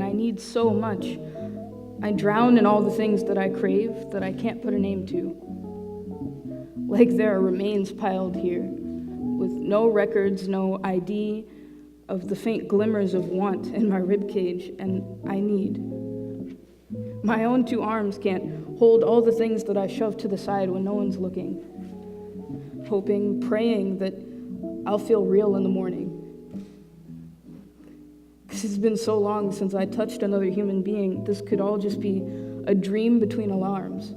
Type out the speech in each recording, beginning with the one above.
I need so much. I drown in all the things that I crave that I can't put a name to. Like there are remains piled here, with no records, no ID of the faint glimmers of want in my ribcage, and I need. My own two arms can't hold all the things that I shove to the side when no one's looking, hoping, praying that I'll feel real in the morning. Because it's been so long since I touched another human being, this could all just be a dream between alarms.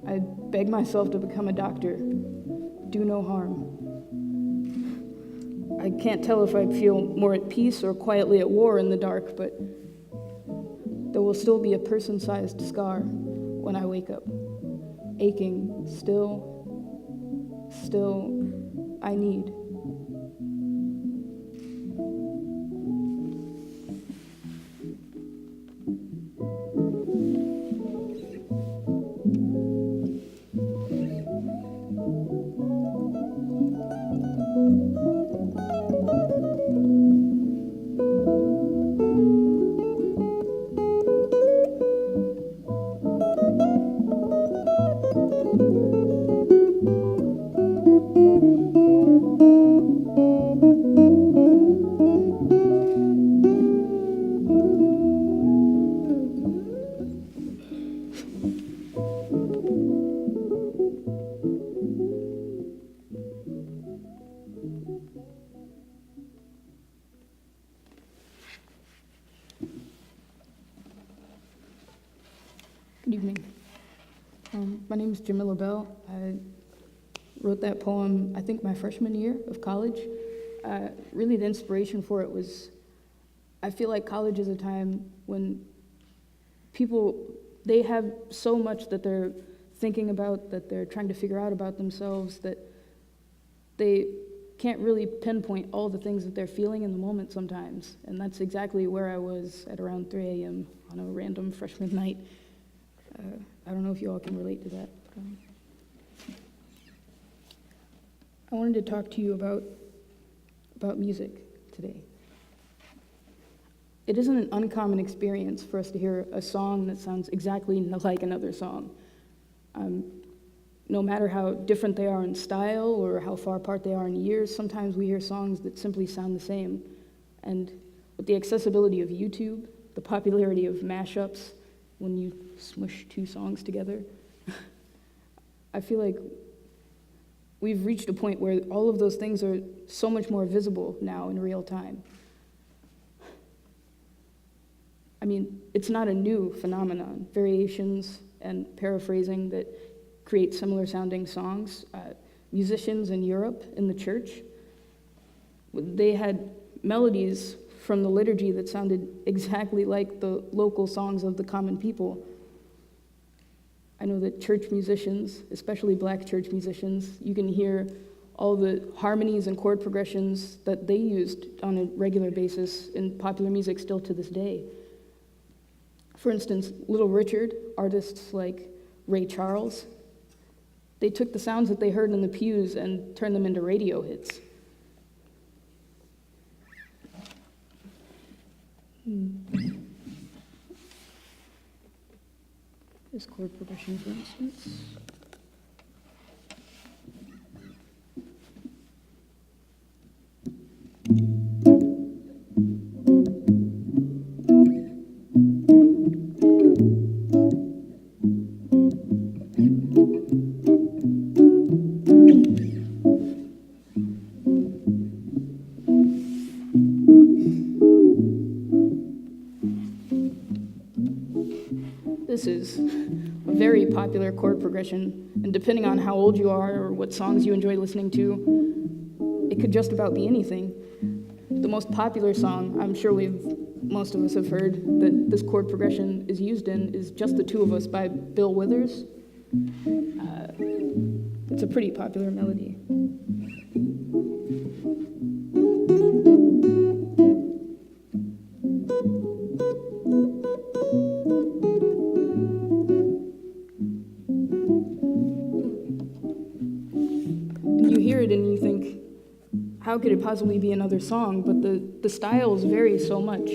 I beg myself to become a doctor, do no harm. I can't tell if I'd feel more at peace or quietly at war in the dark, but there will still be a person-sized scar when I wake up, aching, still, I need. Good evening. My name is Jamillah Bell. I wrote that poem, I think, my freshman year of college. Really, the inspiration for it was, I feel like college is a time when people, they have so much that they're thinking about, that they're trying to figure out about themselves, that they can't really pinpoint all the things that they're feeling in the moment sometimes. And that's exactly where I was at around 3 a.m. on a random freshman night. I don't know if you all can relate to that. I wanted to talk to you about music today. It isn't an uncommon experience for us to hear a song that sounds exactly like another song. no matter how different they are in style or how far apart they are in years, sometimes we hear songs that simply sound the same. And with the accessibility of YouTube, the popularity of mashups, when you smush two songs together, I feel like we've reached a point where all of those things are so much more visible now in real time. I mean, it's not a new phenomenon. Variations and paraphrasing that create similar sounding songs. Musicians in Europe, in the church, they had melodies from the liturgy that sounded exactly like the local songs of the common people. I know that church musicians, especially black church musicians, you can hear all the harmonies and chord progressions that they used on a regular basis in popular music still to this day. For instance, Little Richard, artists like Ray Charles, they took the sounds that they heard in the pews and turned them into radio hits. This chord progression, for instance. This is a very popular chord progression, and depending on how old you are or what songs you enjoy listening to, it could just about be anything. The most popular song I'm sure most of us have heard that this chord progression is used in is Just the Two of Us by Bill Withers. It's a pretty popular melody. And you think, how could it possibly be another song? But the styles vary so much.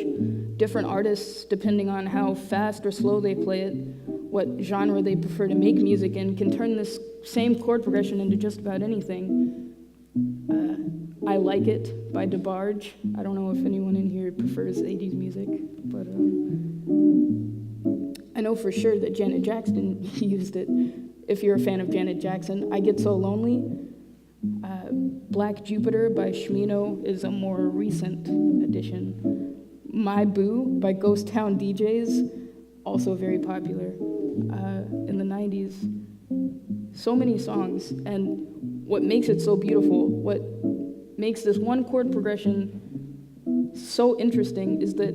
Different artists, depending on how fast or slow they play it, what genre they prefer to make music in, can turn this same chord progression into just about anything. I Like It by DeBarge. I don't know if anyone in here prefers 80s music, but I know for sure that Janet Jackson used it. If you're a fan of Janet Jackson, I Get So Lonely. Black Jupiter by Shmino is a more recent addition. My Boo by Ghost Town DJs, also very popular in the 90s. So many songs, and what makes it so beautiful, what makes this one chord progression so interesting is that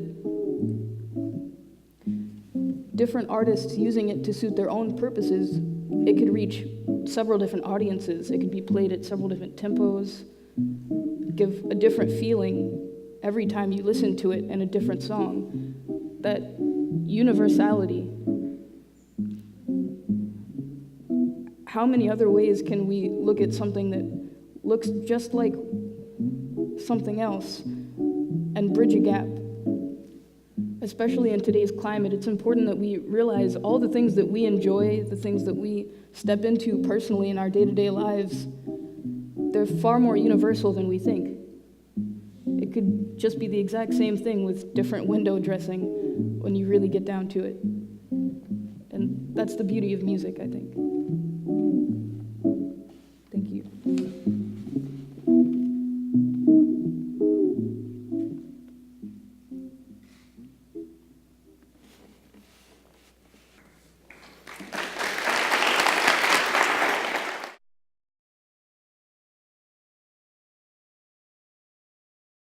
different artists using it to suit their own purposes, it could reach several different audiences. It could be played at several different tempos, give a different feeling every time you listen to it in a different song. That universality. How many other ways can we look at something that looks just like something else and bridge a gap? Especially in today's climate, it's important that we realize all the things that we enjoy, the things that we step into personally in our day-to-day lives, they're far more universal than we think. It could just be the exact same thing with different window dressing when you really get down to it. And that's the beauty of music, I think.